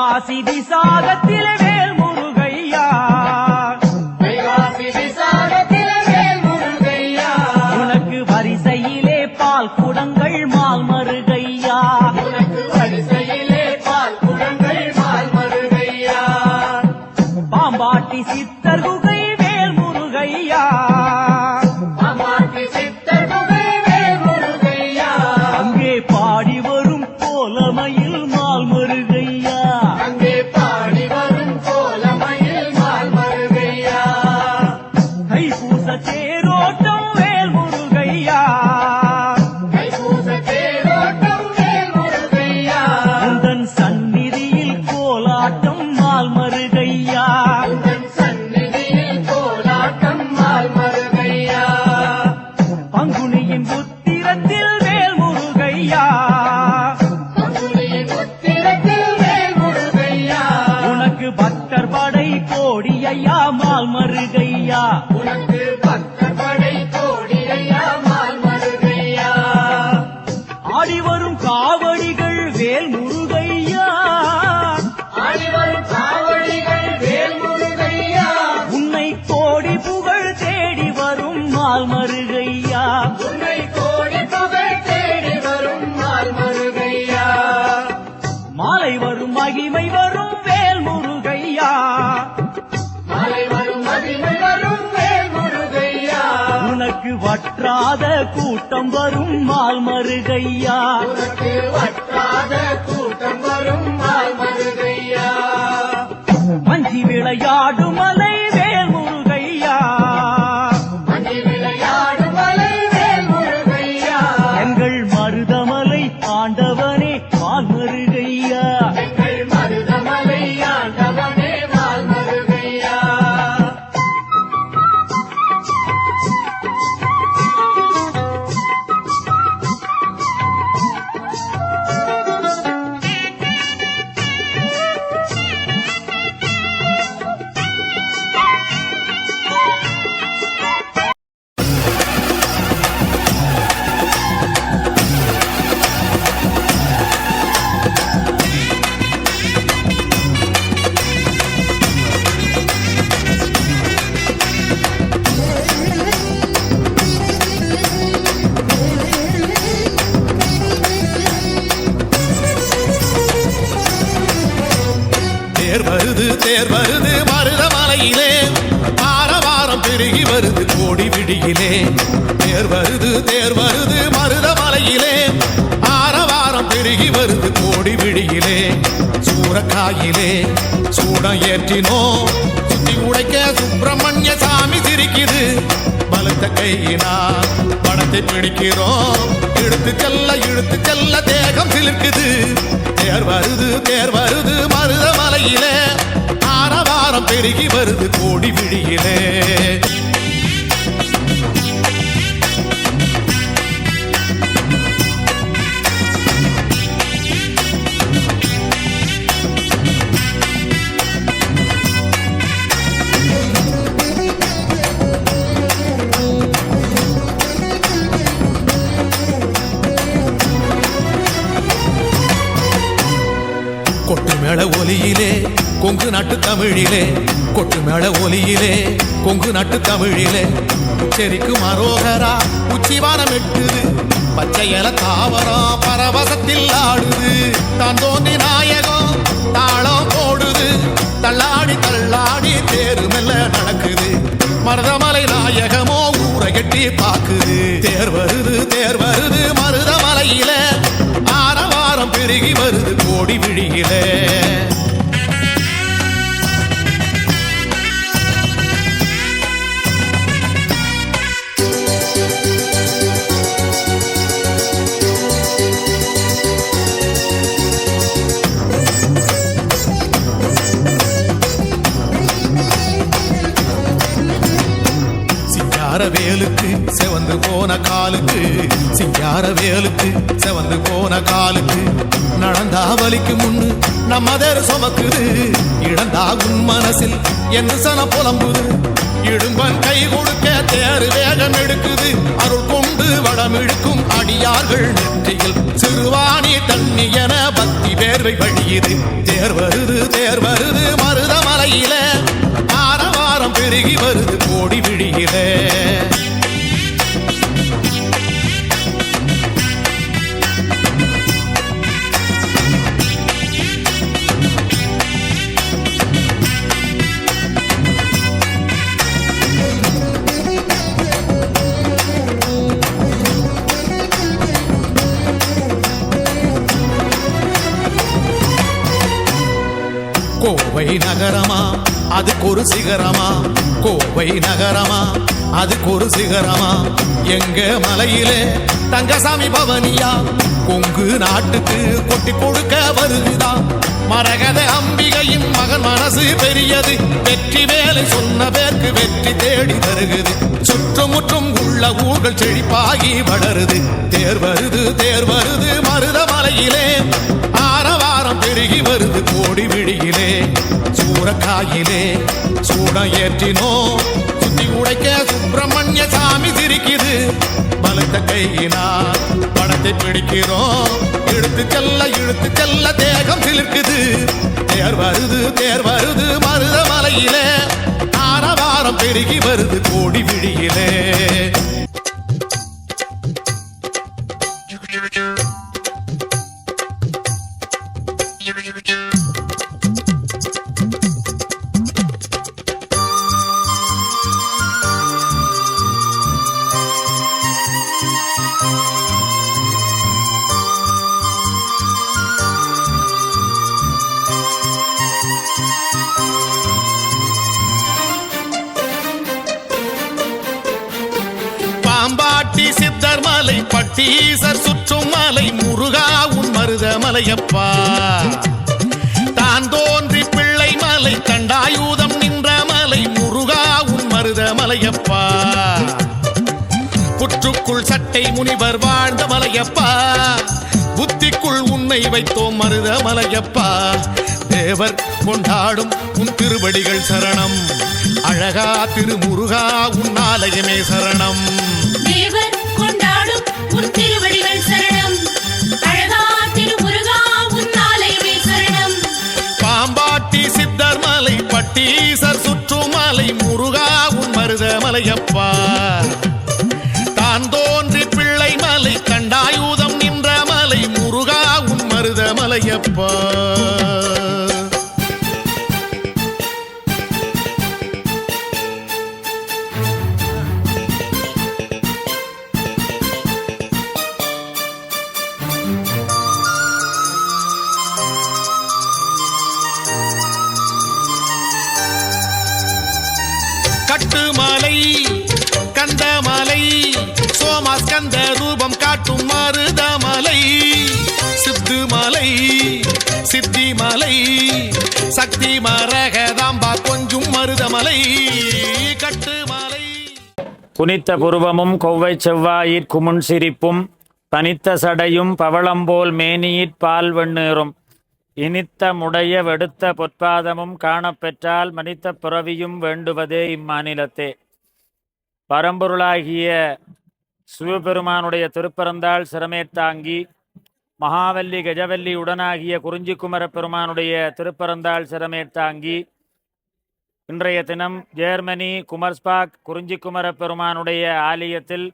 வைகாசி விசாகத்திலே வேல் முருகையா, வைகாசி விசாகத்திலே வேல் முருகையா, உனக்கு வரிசையிலே பால் குடங்கள் மால் மருகையா, உனக்கு வரிசையிலே பால் குடங்கள் மால் மருகையா, பாம்பாட்டி சித்தர் குகை வேல் முருகையா, பாம்பாட்டி சித்தர் குகை வேல் முருகையா, அங்கே பாடி வரும் கோலமயில் மால் மருகையா, அங்கே பாடி வரும் கோலமயில் மால் மருகையா, தைப்பூச தேரோட்டம் வேல் முருகையா, தைப்பூச தேரோட்டம் வேல் முருகையா, உந்தன் சந்நிதியில் கோலாட்டம் மால் மருகையா, உந்தன் சந்நிதியில் கோலாட்டம் மால் மருகையா, பங்குனியின் புத்திரத்தில் வேல் முருகையா, பங்குனியின் உத்திரத்தில் வேல் முருகையா, உனக்கு பக்தர் படை கோடி ஐயா மால் மருகையா, உனக்கு பக்தர் படை கோடியா மால் மருகையா, ஆடி வரும் காவடிகள் வேல் முருகையா, ஆடிவரும் காவடிகள் வேல் முருகையா, உன்னை கோடி புகழ் தேடி வரும் மால் மருகையா, உன்னை கோடி புகழ் தேடி வரும் மால் மருகையா, மாலை வரும் மகிமை வரும் வேல் முருகையா, மாலை வரும் மகிமை வரும் வேல் முருகையா, உனக்கு வற்றாத கூட்டம் வரும் மால் மருகையா, உனக்கு வற்றாத கூட்டம் வரும் மால் மருகையா, மஞ்சி விளையாடும் மலை வேல் முருகையா, மஞ்சி விளையாடும் மலை வேல் முருகையா, எங்கள் மருதமலை ஆண்டவனே மால் மருகையா, எங்கள் மருதமலை ஆண்டவனே மால் மருகையா, தேர் வருது மருதமலையிலே, ஆரவாரம் பெருகி வருது கோடி விடியிலே. தேர் வருது மருதமலையிலே, ஆரவாரம் பெருகி வருது கோடி விடியிலே. சூரக்காயிலே சூடம் ஏற்றினோம், சுத்தி உடைக்க சுப்பிரமணிய சாமி சிரிக்குது. பலத்த கையினால் பணத்தை பிடிக்கிறோம், இழுத்து செல்ல தேகம் சிலிர்க்குது. தேர் வருது மருதமலையிலே, ஆரவாரம் பெருகி வருது கோடி விழியிலே. கொட்டு மேள ஒலியிலே கொங்கு நாட்டு தமிழிலே, கொட்டு மேள ஒலியிலே கொங்கு நாட்டு தமிழிலே. செரிக்கும் அரோகரா உச்சிவானம் எட்டுது, பச்சையல தாவரம் பரவசத்தில் ஆடுது. தான் தோன்றி நாயகம் தாளம் போடுது, தள்ளாடி தேரு மெல்ல நடக்குது. மருதமலை நாயகமோ ஊரை கட்டி பாக்குது. தேர் வருது மருதமலையில, ஆரவாரம் பெருகி வருது கோடி விழியிலே. வேலுக்கு செவந்து போன காலுக்கு, சிங்கார வேலுக்கு செவந்து போன காலுக்கு. நடந்தா வலிக்கு முன்னு நம்மதர் சுமக்குது, இழந்தா உன் மனசில் என்று சன புலம்புது. இடும்பன் கை கொடுக்க தேர் வேகம் எடுக்குது, அருள் கொண்டு வட வளமிழுக்கும் அடியார்கள் நெற்றியில் சிறுவாணி தண்ணி என பக்தி வேர்வை வழியுது. தேர் வருது மருதமலையில ஆரவாரம் பெருகி வருது கோடி விழியில. கோவை நகரமா அதுக்கு ஒரு சிகரமா, கோவை நகரமா அதுக்கு ஒரு சிகரமா, எங்க மலையிலே தங்கசாமி பவனியா கொங்கு நாட்டுக்கு கொட்டி கொடுக்க வருகுதா. மரகத அம்பிகையின் மகன் மனசு பெரியது, வெற்றி வேலை சொன்ன பேருக்கு வெற்றி தேடி வருகுது. சுற்றுமுற்றும் உள்ள ஊர்கள் செழிப்பாகி வளருது. தேர் வருது மருதமலையிலே ஆரவாரம் பெருகி வருது கோடி விழியிலே. சூறக்காயிலே சூடம் ஏற்றினோ சுத்தி உடைக்க சுப்பிரமணிய சாமி சிரிக்குது. பலத்த கையினால் படத்தை பிடிக்கிறோம், இழுத்து செல்ல தேகம் சிலிர்க்குது. தேர் வருது மருதமலையிலே ஆரவாரம் பெருகி வருது கோடி விழியிலே. பாம்பாட்டி சித்தர் மலை பட்டீசர் சுற்றும் மலை முருகா உன் மருதமலையப்பா. தான் தோன்றி பிள்ளை மலை தண்டாயுதம் நின்ற மலை முருகா உன் மருதமலையப்பா. புற்றுக்குள் சட்டை முனிவர் வாழ்ந்த மலையப்பா, புத்திக்குள் உன்னை வைத்தோம் மருதமலையப்பா. தேவர் கொண்டாடும் உன் திருவடிகள் சரணம், அழகா திருமுருகா உன் ஆலயமே சரணம். தேவர் கொண்டாடும் உன் திருவடிகள் சரணம், அழகா திருமுருகா உன் ஆலயமே சரணம். பாம்பாட்டி சித்தர் மலை பட்டீசர் சுற்றும் மலை முருகா உன் மருதமலையப்பா. தான் தோன்றி பிள்ளை மலை கண்டாயுதம் நின்ற மலை முருகா உன் மருதமலையப்பா. கட்டுமலை கந்தமலை சோமாஸ்கந்த ரூபம் காட்டும் மருதமலை. சித்துமலை சித்திமலை சக்தி மரகதாம்பா கொஞ்சும் மருதமலை. கட்டுமலை குனித்த புருவமும் கொவ்வை செவ்வாயிற் குமுன் சிரிப்பும் பனித்த சடையும் பவளம்போல் மேனியிற் பால் வெண்ணீரும் இனித்த முடைய வெடுத்த பொற்பாதமும் காணப்பெற்றால் மனித்த பிறவியும் வேண்டுவதே இம்மாநிலத்தே. பரம்பொருளாகிய சிவபெருமானுடைய திருப்பரந்தாள் சிரமேத்தாங்கி மகாவல்லி கஜவல்லி உடனாகிய குறிஞ்சிக்குமர பெருமானுடைய திருப்பரந்தாள் சிரமேத்தாங்கி இன்றைய தினம் ஜெர்மனி குமர்ஸ்பாக் குறிஞ்சிக்குமர பெருமானுடைய ஆலயத்தில்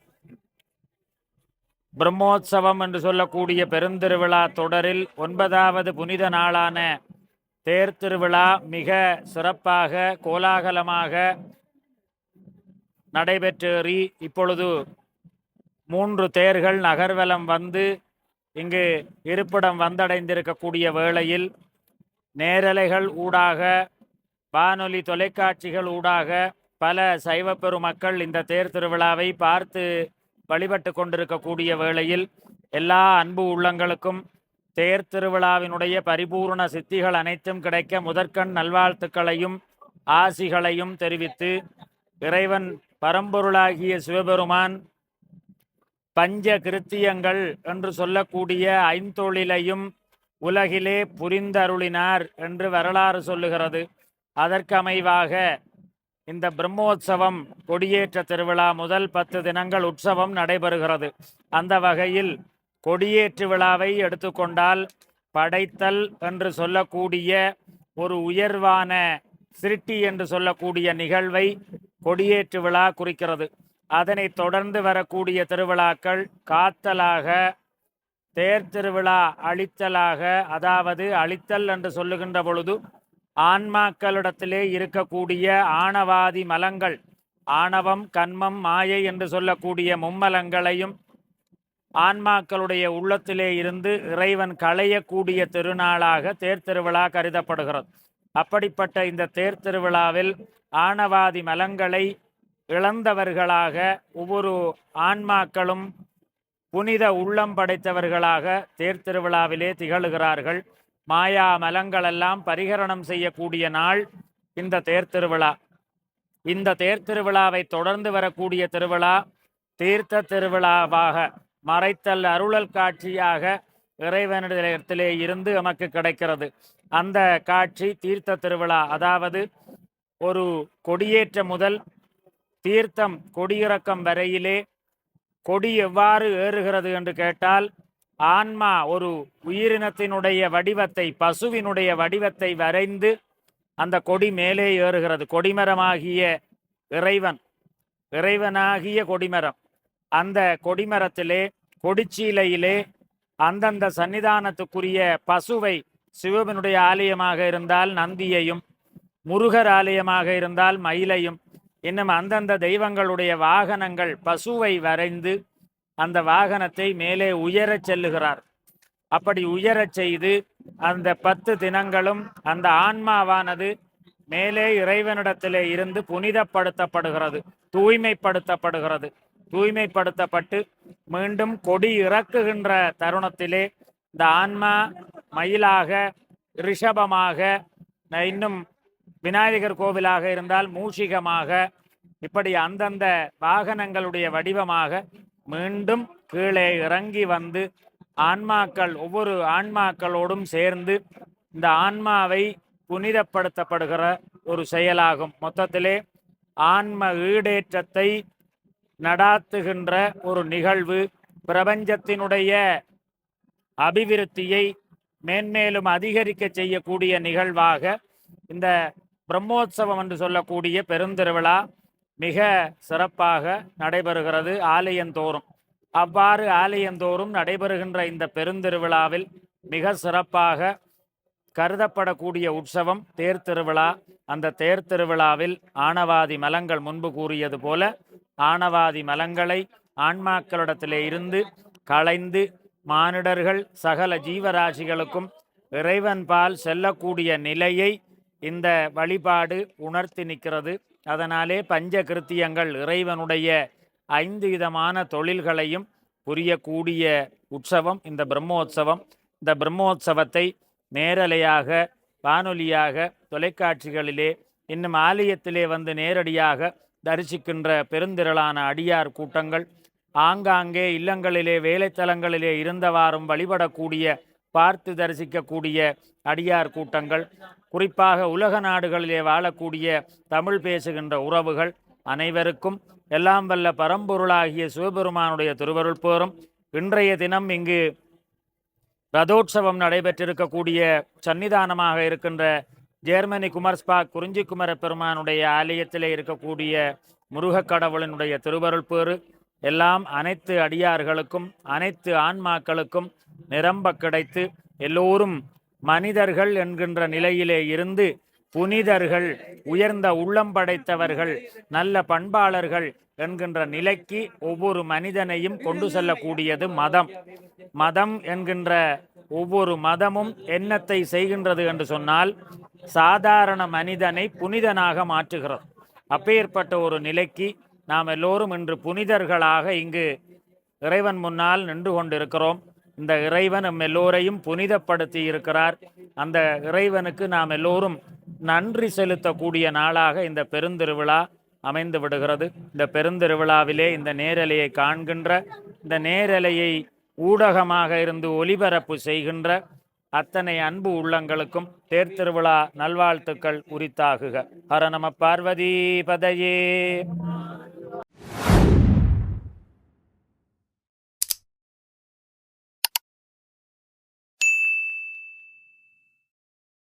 பிரம்மோற்சவம் என்று சொல்லக்கூடிய பெருந்திருவிழா தொடரில் 9வது புனித நாளான தேர் திருவிழா மிக சிறப்பாக கோலாகலமாக நடைபெற்றேறி இப்பொழுது 3 தேர்கள் நகர்வலம் வந்து இங்கு இருப்பிடம் வந்தடைந்திருக்கக்கூடிய வேளையில் நேரலைகள் ஊடாக வானொலி தொலைக்காட்சிகள் ஊடாக பல சைவ பெருமக்கள் இந்த தேர் திருவிழாவை பார்த்து வழிபட்டு கொண்டிருக்கக்கூடிய வேளையில் எல்லா அன்பு உள்ளங்களுக்கும் தேர் திருவிழாவினுடைய பரிபூர்ண சித்திகள் அனைத்தும் கிடைக்க முதற்கண் நல்வாழ்த்துக்களையும் ஆசிகளையும் தெரிவித்து இறைவன் பரம்பொருளாகிய சிவபெருமான் பஞ்ச கிருத்தியங்கள் என்று சொல்லக்கூடிய 5 தொழிலையும் உலகிலே புரிந்தருளினார் என்று வரலாறு சொல்லுகிறது. அதற்கமைவாக இந்த பிரம்மோற்சவம் கொடியேற்ற திருவிழா முதல் 10 தினங்கள் உற்சவம் நடைபெறுகிறது. அந்த வகையில் கொடியேற்று விழாவை எடுத்துக்கொண்டால் படைத்தல் என்று சொல்லக்கூடிய ஒரு உயர்வான சிருஷ்டி என்று சொல்லக்கூடிய நிகழ்வை கொடியேற்று விழா குறிக்கிறது. அதனை தொடர்ந்து வரக்கூடிய திருவிழாக்கள் காத்தலாக, தேர் திருவிழா அழித்தலாக, அதாவது அழித்தல் என்று சொல்லுகின்ற பொழுது ஆன்மாக்களிடத்திலே இருக்கக்கூடிய ஆணவாதி மலங்கள், ஆணவம், கன்மம், மாயை என்று சொல்லக்கூடிய மும்மலங்களையும் ஆன்மாக்களுடைய உள்ளத்திலே இருந்து இறைவன் களையக்கூடிய திருநாளாக தேர் திருவிழா கருதப்படுகிறது. அப்படிப்பட்ட இந்த தேர் திருவிழாவில் ஆணவாதி மலங்களை இழந்தவர்களாக ஒவ்வொரு ஆன்மாக்களும் புனித உள்ளம் படைத்தவர்களாக தேர் திருவிழாவிலே திகழ்கிறார்கள். மாயா மலங்களெல்லாம் பரிகரணம் செய்யக்கூடிய நாள் இந்த தேர் திருவிழா. இந்த தேர் திருவிழாவை தொடர்ந்து வரக்கூடிய திருவிழா தீர்த்த திருவிழாவாக, மறைத்தல் அருளல் காட்சியாக இறைவனிடத்திலே இருந்து நமக்கு கிடைக்கிறது. அந்த காட்சி தீர்த்த திருவிழா. அதாவது ஒரு கொடியேற்ற முதல் தீர்த்தம் கொடியிறக்கம் வரையிலே கொடி எவ்வாறு ஏறுகிறது என்று கேட்டால், ஆன்மா ஒரு உயிரினத்தினுடைய வடிவத்தை, பசுவினுடைய வடிவத்தை வரைந்து அந்த கொடி மேலே ஏறுகிறது. கொடிமரமாகிய இறைவனாகிய கொடிமரம். அந்த கொடிமரத்திலே, கொடிச்சீலையிலே அந்தந்த சன்னிதானத்துக்குரிய பசுவை, சிவனுடைய ஆலயமாக இருந்தால் நந்தியையும், முருகர் ஆலயமாக இருந்தால் மயிலையும், இன்னும் அந்தந்த தெய்வங்களுடைய வாகனங்கள் பசுவை வரைந்து அந்த வாகனத்தை மேலே உயரச் செல்லுகிறார். அப்படி உயரச் செய்து அந்த 10 தினங்களும் அந்த ஆன்மாவானது மேலே இறைவனிடத்திலே இருந்து புனிதப்படுத்தப்படுகிறது, தூய்மைப்படுத்தப்படுகிறது. தூய்மைப்படுத்தப்பட்டு மீண்டும் கொடி இறக்குகின்ற தருணத்திலே இந்த ஆன்மா மயிலாக, ரிஷபமாக, இன்னும் விநாயகர் கோவிலாக இருந்தால் மூஷிகமாக, இப்படி அந்தந்த வாகனங்களுடைய வடிவமாக மீண்டும் கீழே இறங்கி வந்து ஆன்மாக்கள், ஒவ்வொரு ஆன்மாக்களோடும் சேர்ந்து இந்த ஆன்மாவை புனிதப்படுத்தப்படுகிற ஒரு செயலாகும். மொத்தத்திலே ஆன்ம ஈடேற்றத்தை நடாத்துகின்ற ஒரு நிகழ்வு, பிரபஞ்சத்தினுடைய அபிவிருத்தியை மேன்மேலும் அதிகரிக்க செய்யக்கூடிய நிகழ்வாக இந்த பிரம்மோற்சவம் என்று சொல்லக்கூடிய பெருந்திருவிழா மிக சிறப்பாக நடைபெறுகிறது ஆலயந்தோறும். அவ்வாறு ஆலயந்தோறும் நடைபெறுகின்ற இந்த பெருந்திருவிழாவில் மிக சிறப்பாக கருதப்படக்கூடிய உற்சவம் தேர் திருவிழா. அந்த தேர் திருவிழாவில் ஆணவாதி மலங்கள், முன்பு கூறியது போல ஆணவாதி மலங்களை ஆன்மாக்களிடத்திலே இருந்து களைந்து மானிடர்கள் சகல ஜீவராசிகளுக்கும் இறைவன் பால் செல்லக்கூடிய நிலையை இந்த வழிபாடு உணர்த்தி நிற்கிறது. அதனாலே பஞ்ச கிருத்தியங்கள், இறைவனுடைய 5 விதமான தொழில்களையும் புரியக்கூடிய உற்சவம் இந்த பிரம்மோற்சவம். இந்த பிரம்மோற்சவத்தை நேரலையாக, வானொலியாக, தொலைக்காட்சிகளிலே, இன்னும் ஆலயத்திலே வந்து நேரடியாக தரிசிக்கின்ற பெருந்திரளான அடியார் கூட்டங்கள், ஆங்காங்கே இல்லங்களிலே, வேலைத்தலங்களிலே இருந்தவாறும் வழிபடக்கூடிய, பார்த்து தரிசிக்கக்கூடிய அடியார் கூட்டங்கள், குறிப்பாக உலக நாடுகளிலே வாழக்கூடிய தமிழ் பேசுகின்ற உறவுகள் அனைவருக்கும் எல்லாம் வல்ல பரம்பொருளாகிய சிவபெருமானுடைய திருவருள் பேரும். இன்றைய தினம் இங்கு ரதோற்சவம் நடைபெற்றிருக்கக்கூடிய சன்னிதானமாக இருக்கின்ற ஜெர்மனி குமர்ஸ்பாக் குறிஞ்சிக்குமர பெருமானுடைய ஆலயத்திலே இருக்கக்கூடிய முருகக் கடவுளினுடைய திருவருள் பேறு எல்லாம் அனைத்து அடியார்களுக்கும், அனைத்து ஆன்மாக்களுக்கும் நிரம்ப கிடைத்து எல்லோரும் மனிதர்கள் என்கின்ற நிலையிலே இருந்து புனிதர்கள், உயர்ந்த உள்ளம் படைத்தவர்கள், நல்ல பண்பாளர்கள் என்கின்ற நிலைக்கு ஒவ்வொரு மனிதனையும் கொண்டு செல்லக்கூடியது மதம். மதம் என்கின்ற ஒவ்வொரு மதமும் என்னத்தை செய்கின்றது என்று சொன்னால், சாதாரண மனிதனை புனிதனாக மாற்றுகிறது. அப்பேற்பட்ட ஒரு நிலைக்கு நாம் எல்லோரும் இன்று புனிதர்களாக இங்கு இறைவன் முன்னால் நின்று கொண்டிருக்கிறோம். இந்த இறைவன் நம் எல்லோரையும் புனிதப்படுத்தி இருக்கிறார். அந்த இறைவனுக்கு நாம் எல்லோரும் நன்றி செலுத்தக்கூடிய நாளாக இந்த பெருந்திருவிழா அமைந்து விடுகிறது. இந்த பெருந்திருவிழாவிலே இந்த நேரலையை காண்கின்ற, இந்த நேரலையை ஊடகமாக இருந்து ஒலிபரப்பு செய்கின்ற அத்தனை அன்பு உள்ளங்களுக்கும் தேர் திருவிழா நல்வாழ்த்துக்கள் உரித்தாகுக. ஹர நம பார்வதி பதையே.